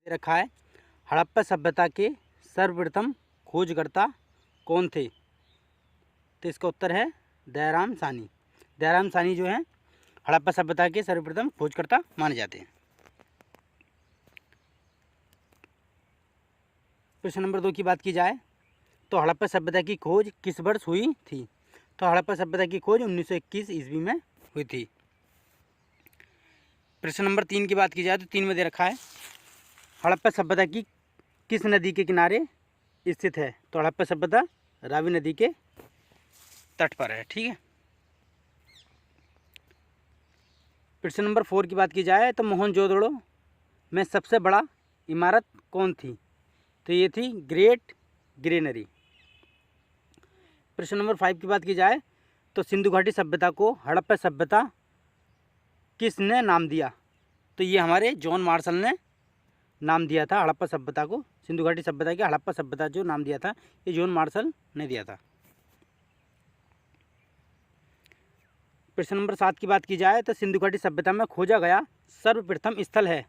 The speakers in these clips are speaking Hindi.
रखा है, हड़प्पा सभ्यता के सर्वप्रथम खोजकर्ता कौन थे? तो इसका उत्तर है दयाराम साहनी। दयाराम साहनी जो है हड़प्पा सभ्यता के सर्वप्रथम खोजकर्ता माने जाते हैं। प्रश्न नंबर 2 की बात की जाए तो हड़प्पा सभ्यता की खोज किस वर्ष हुई थी? तो हड़प्पा सभ्यता की खोज 1921 ईस्वी में हुई थी। प्रश्न नंबर 3 की बात की जाए तो 3 में दे रखा है, हड़प्पा सभ्यता की किस नदी के किनारे स्थित है? तो हड़प्पा सभ्यता रावी नदी के तट पर है। ठीक है। प्रश्न नंबर 4 की बात की जाए तो मोहनजोदड़ो में सबसे बड़ा इमारत कौन थी? तो ये थी ग्रेट ग्रेनरी। प्रश्न नंबर 5 की बात की जाए तो सिंधु घाटी सभ्यता को हड़प्पा सभ्यता किसने नाम दिया? तो ये हमारे जॉन मार्शल ने नाम दिया था हड़प्पा सभ्यता को। सिंधु घाटी सभ्यता के हड़प्पा सभ्यता जो नाम दिया था ये जॉन मार्शल ने दिया था। प्रश्न नंबर 7 की बात की जाए तो सिंधु घाटी सभ्यता में खोजा गया सर्वप्रथम स्थल है।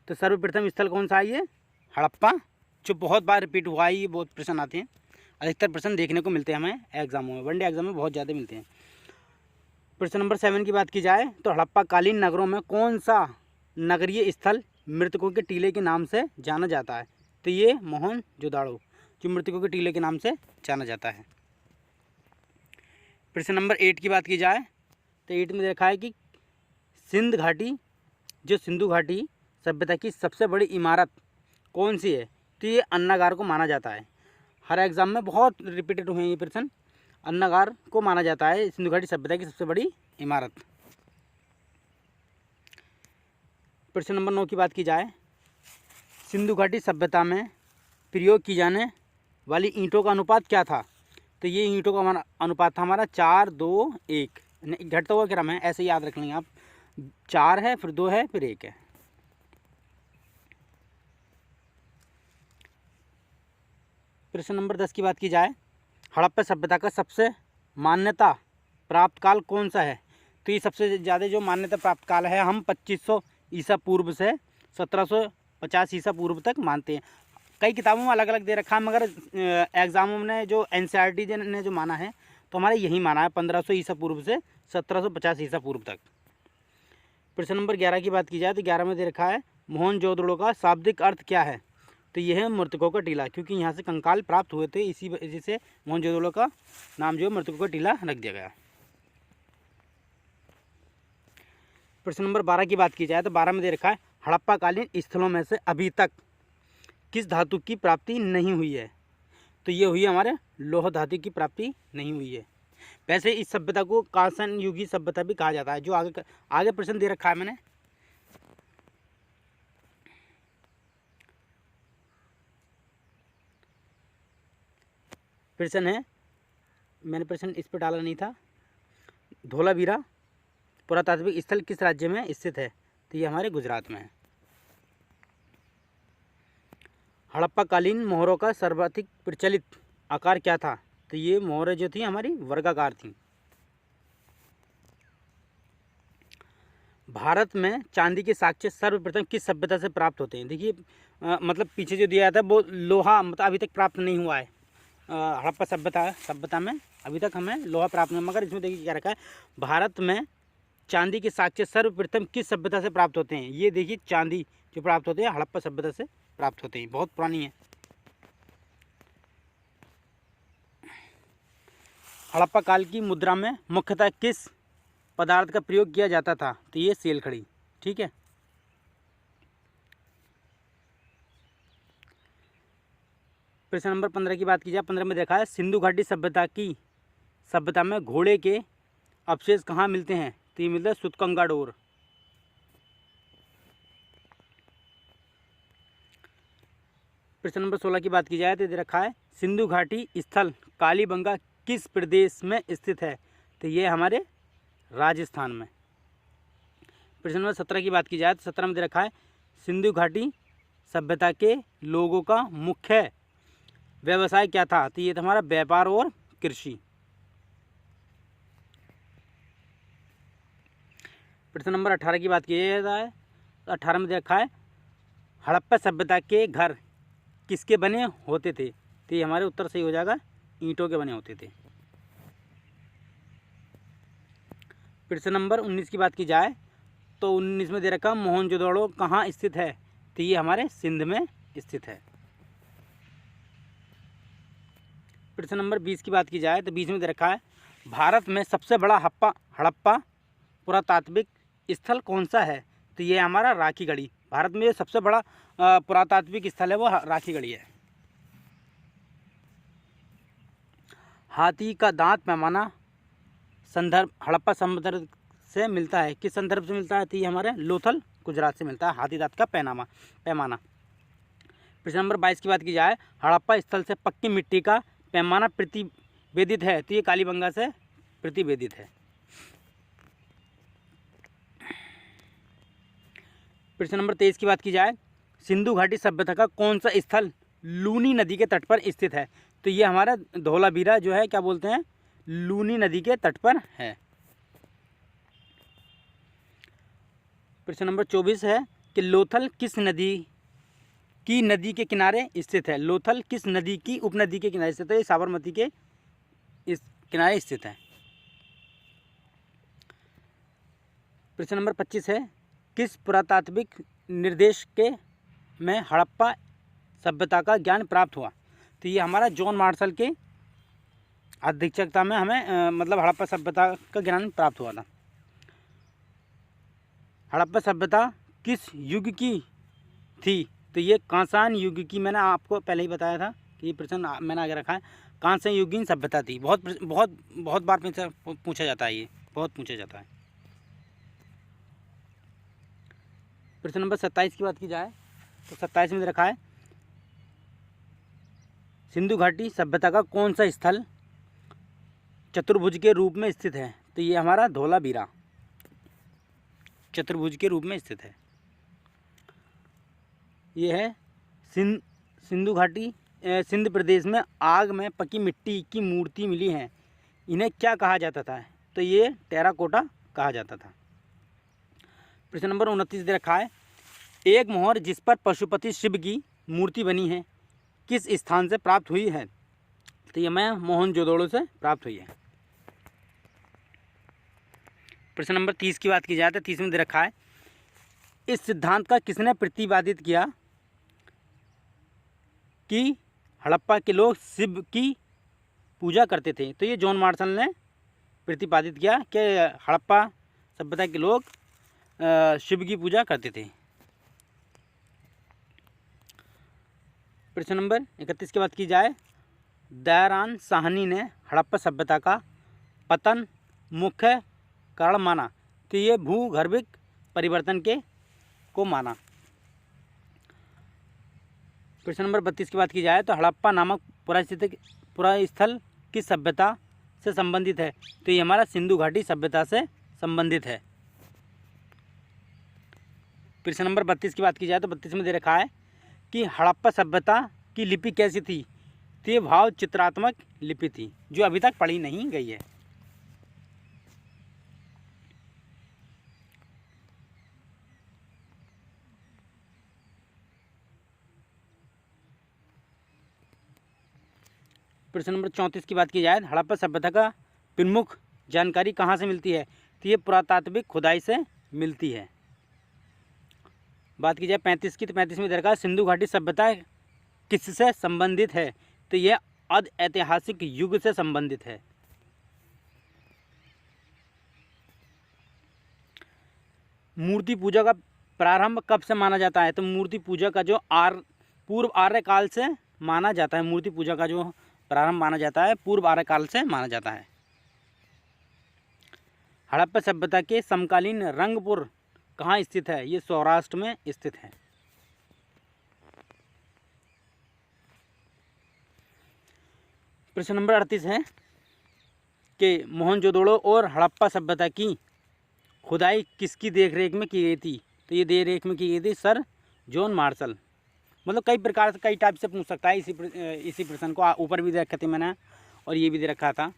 तो सर्वप्रथम स्थल कौन सा है? ये हड़प्पा, जो बहुत बार रिपीट हुआ है। ये बहुत प्रश्न आते हैं, अधिकतर प्रश्न देखने को मिलते हैं हमें एग्जामों में, वनडे एग्जाम में बहुत ज़्यादा मिलते हैं। प्रश्न नंबर 7 की बात की जाए तो हड़प्पा कालीन नगरों में कौन सा नगरीय स्थल मृतकों के टीले के नाम से जाना जाता है? तो ये मोहनजोदड़ो, जो मृतकों के टीले के नाम से जाना जाता है। प्रश्न नंबर 8 की बात की जाए तो 8 में देखा है कि सिंधु घाटी सभ्यता की सबसे बड़ी इमारत कौन सी है? तो ये अन्नागार को माना जाता है। हर एग्जाम में बहुत रिपीटेड हुए हैं ये प्रश्न। अन्नागार को माना जाता है सिंधु घाटी सभ्यता की सबसे बड़ी इमारत। प्रश्न नंबर 9 की बात की जाए, सिंधु घाटी सभ्यता में प्रयोग की जाने वाली ईंटों का अनुपात क्या था? तो ये ईंटों का हमारा अनुपात था हमारा 4-2-1। घटता हुआ क्रम है, ऐसे याद रख लेंगे आप। 4 है, फिर 2 है, फिर 1 है। प्रश्न नंबर 10 की बात की जाए, हड़प्पा सभ्यता का सबसे मान्यता प्राप्त काल कौन सा है? तो ये सबसे ज़्यादा जो मान्यता प्राप्त काल है हम 2500 ईसा पूर्व से 1750 ईसा पूर्व तक मानते हैं। कई किताबों में अलग अलग दे रखा है, मगर एग्जामों ने जो एनसीईआरटी ने जो माना है तो हमारे यही माना है 1500 ईसा पूर्व से 1750 ईसा पूर्व तक। प्रश्न नंबर 11 की बात की जाए तो 11 में दे रखा है, मोहनजोदड़ो का शाब्दिक अर्थ क्या है? तो यह है मृतकों का टीला, क्योंकि यहाँ से कंकाल प्राप्त हुए थे, इसी वजह से मोहनजोदड़ो का नाम जो है मृतकों का टीला रख दिया गया। प्रश्न नंबर 12 की बात की जाए तो 12 में दे रखा है, हड़प्पाकालीन स्थलों में से अभी तक किस धातु की प्राप्ति नहीं हुई है? तो ये हुई हमारे लौह धातु की प्राप्ति नहीं हुई है। वैसे इस सभ्यता को कांसन युगी सभ्यता भी कहा जाता है, जो आगे प्रश्न दे रखा है मैंने। प्रश्न है, मैंने प्रश्न इस पर डाला नहीं था, धोलावीरा पुरातात्विक स्थल किस राज्य में स्थित है? तो ये हमारे गुजरात में है। हड़प्पाकालीन मोहरों का सर्वाधिक प्रचलित आकार क्या था? तो ये मोहरें जो थी हमारी वर्गाकार थी। भारत में चांदी के साक्ष्य सर्वप्रथम किस सभ्यता से प्राप्त होते हैं? देखिए मतलब पीछे जो दिया था वो लोहा मतलब अभी तक प्राप्त नहीं हुआ है। हड़प्पा सभ्यता में अभी तक हमें लोहा प्राप्त नहीं, मगर इसमें देखिए क्या रखा है, भारत में चांदी के साक्ष्य सर्वप्रथम किस सभ्यता से प्राप्त होते हैं? ये देखिए चांदी जो प्राप्त होते हैं हड़प्पा सभ्यता से प्राप्त होते हैं, बहुत पुरानी है। हड़प्पा काल की मुद्रा में मुख्यतः किस पदार्थ का प्रयोग किया जाता था? तो ये सेलखड़ी। ठीक है। प्रश्न नंबर 15 की बात की जाए, 15 में देखा है, सिंधु घाटी सभ्यता में घोड़े के अवशेष कहाँ मिलते हैं? तो ये मिलता है सुतकंगाडोर। प्रश्न नंबर 16 की बात की जाए तो दे रखा है, सिंधु घाटी स्थल कालीबंगा किस प्रदेश में स्थित है? तो ये हमारे राजस्थान में। प्रश्न नंबर 17 की बात की जाए तो 17 में दे रखा है, सिंधु घाटी सभ्यता के लोगों का मुख्य व्यवसाय क्या था? तो ये था हमारा व्यापार और कृषि। प्रश्न नंबर 18 की बात की जाए तो 18 में दे रखा है, हड़प्पा सभ्यता के घर किसके बने होते थे? तो ये हमारे उत्तर सही हो जाएगा, ईंटों के बने होते थे। प्रश्न नंबर 19 की बात की जाए तो 19 में दे रखा मोहनजोदड़ो कहाँ स्थित है? तो ये हमारे सिंध में स्थित है। प्रश्न नंबर 20 की बात की जाए तो 20 में दे रखा है भारत में सबसे बड़ा हड़प्पा पुरातात्विक स्थल कौन सा है? तो ये हमारा राखीगढ़ी। भारत में सबसे बड़ा पुरातात्विक स्थल है वो राखीगढ़ी है। हाथी का दांत पैमाना संदर्भ हड़प्पा संदर्भ से मिलता है, किस संदर्भ से मिलता है? तो ये हमारे लोथल गुजरात से मिलता है हाथी दांत का पैमाना। प्रश्न नंबर 22 की बात की जाए हड़प्पा स्थल से पक्की मिट्टी का पैमाना प्रतिवेदित है? तो ये कालीबंगा से प्रतिवेदित है। प्रश्न नंबर 23 की बात की जाए सिंधु घाटी सभ्यता का कौन सा स्थल लूनी नदी के तट पर स्थित है? तो ये हमारा धौलावीरा जो है क्या बोलते हैं, लूनी नदी के तट पर है। प्रश्न नंबर 24 है कि लोथल किस नदी के किनारे स्थित है? लोथल किस नदी की उपनदी के किनारे स्थित है? ये साबरमती के इस किनारे स्थित है। प्रश्न नंबर 25 है किस पुरातात्विक निर्देश के में हड़प्पा सभ्यता का ज्ञान प्राप्त हुआ? तो ये हमारा जॉन मार्शल के अध्यक्षता में हमें मतलब हड़प्पा सभ्यता का ज्ञान प्राप्त हुआ था। हड़प्पा सभ्यता किस युग की थी? तो ये कांसान युग की, मैंने आपको पहले ही बताया था कि ये प्रश्न मैंने आगे रखा है, कांस्य युगीन सभ्यता थी। बहुत बार पूछा जाता है, ये बहुत पूछा जाता है। प्रश्न नंबर 27 की बात की जाए तो 27 में रखा है सिंधु घाटी सभ्यता का कौन सा स्थल चतुर्भुज के रूप में स्थित है? तो ये हमारा धौलावीरा चतुर्भुज के रूप में स्थित है। ये है सिंधु घाटी सिंध प्रदेश में आग में पकी मिट्टी की मूर्ति मिली है, इन्हें क्या कहा जाता था? तो ये टेराकोटा कहा जाता था। प्रश्न नंबर 29 दे रखा है एक मोहर जिस पर पशुपति शिव की मूर्ति बनी है किस स्थान से प्राप्त हुई है? तो ये मैं मोहनजोदड़ो से प्राप्त हुई है। प्रश्न नंबर 30 की बात की जाए तो 30 में दे रखा है इस सिद्धांत का किसने प्रतिपादित किया कि हड़प्पा के लोग शिव की पूजा करते थे? तो ये जॉन मार्शल ने प्रतिपादित किया कि हड़प्पा सभ्यता के लोग शिव की पूजा करते थे। प्रश्न नंबर 31 की बात की जाए दयाराम साहनी ने हड़प्पा सभ्यता का पतन मुख्य कारण माना? तो ये भूगर्भिक परिवर्तन को माना। प्रश्न नंबर 32 की बात की जाए तो हड़प्पा नामक पुरास्थल किस सभ्यता से संबंधित है? तो ये हमारा सिंधु घाटी सभ्यता से संबंधित है। प्रश्न नंबर 32 की बात की जाए तो 32 में दे रखा है कि हड़प्पा सभ्यता की लिपि कैसी थी? तो ये भाव चित्रात्मक लिपि थी जो अभी तक पढ़ी नहीं गई है। प्रश्न नंबर 34 की बात की जाए हड़प्पा सभ्यता का प्रमुख जानकारी कहाँ से मिलती है? तो ये पुरातात्विक खुदाई से मिलती है। बात की जाए 35 की तो 35 में दरकार सिंधु घाटी सभ्यता किससे संबंधित है? तो यह ऐतिहासिक युग से संबंधित है। मूर्ति पूजा का प्रारंभ कब से माना जाता है? तो मूर्ति पूजा का जो पूर्व आर्य काल से माना जाता है। मूर्ति पूजा का जो प्रारंभ माना जाता है पूर्व आर्य काल से माना जाता है। हड़प्पा सभ्यता के समकालीन रंगपुर कहाँ स्थित है? ये सौराष्ट्र में स्थित है। प्रश्न नंबर 38 है कि मोहनजोदड़ो और हड़प्पा सभ्यता की खुदाई किसकी देखरेख में की गई थी? तो ये देखरेख में की गई थी सर जॉन मार्शल। मतलब कई प्रकार से कई टाइप से पूछ सकता है इसी प्रश्न को। ऊपर भी दे रखा थी मैंने और ये भी दे रखा था।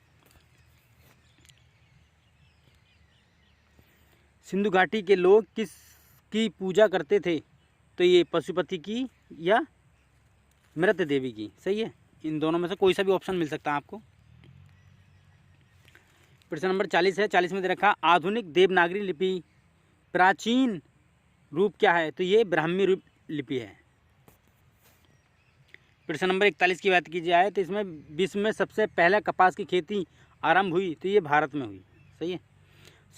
सिंधु घाटी के लोग किसकी पूजा करते थे? तो ये पशुपति की या मृत देवी की, सही है। इन दोनों में से कोई सा भी ऑप्शन मिल सकता है आपको। प्रश्न नंबर 40 है। 40 में दे रखा आधुनिक देवनागरी लिपि प्राचीन रूप क्या है, तो ये ब्राह्मी रूप लिपि है। प्रश्न नंबर 41 की बात की जाए तो इसमें विश्व में सबसे पहले कपास की खेती आरंभ हुई, तो ये भारत में हुई, सही है।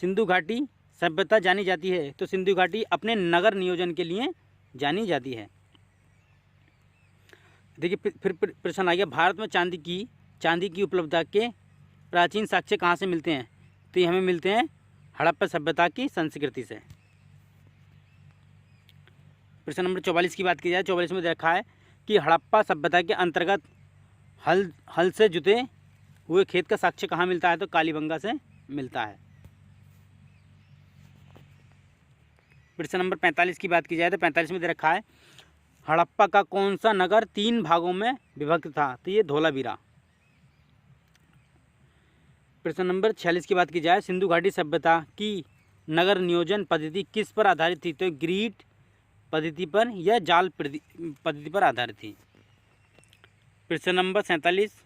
सिंधु घाटी सभ्यता जानी जाती है, तो सिंधु घाटी अपने नगर नियोजन के लिए जानी जाती है। देखिए फिर प्रश्न आ गया, भारत में चांदी की उपलब्धता के प्राचीन साक्ष्य कहाँ से मिलते हैं, तो ये हमें मिलते हैं हड़प्पा सभ्यता की संस्कृति से। प्रश्न नंबर 44 की बात की जाए, 44 में देखा है कि हड़प्पा सभ्यता के अंतर्गत हल से जुते हुए खेत का साक्ष्य कहाँ मिलता है, तो कालीबंगा से मिलता है। प्रश्न नंबर 45 की बात की जाए तो 45 में दे रखा है हड़प्पा का कौन सा नगर 3 भागों में विभक्त था, तो ये धोलावीरा। प्रश्न नंबर 46 की बात की जाए सिंधु घाटी सभ्यता की नगर नियोजन पद्धति किस पर आधारित थी, तो ग्रिड पद्धति पर या जाल पद्धति पर आधारित थी। प्रश्न नंबर 47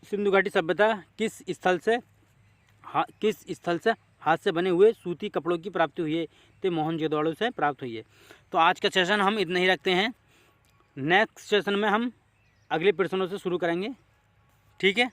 सिंधु घाटी सभ्यता किस स्थल से हाथ से बने हुए सूती कपड़ों की प्राप्ति हुई है, तो मोहनजोदड़ो से प्राप्त हुई है। तो आज का सेशन हम इतना ही रखते हैं। नेक्स्ट सेशन में हम अगले प्रश्नों से शुरू करेंगे, ठीक है।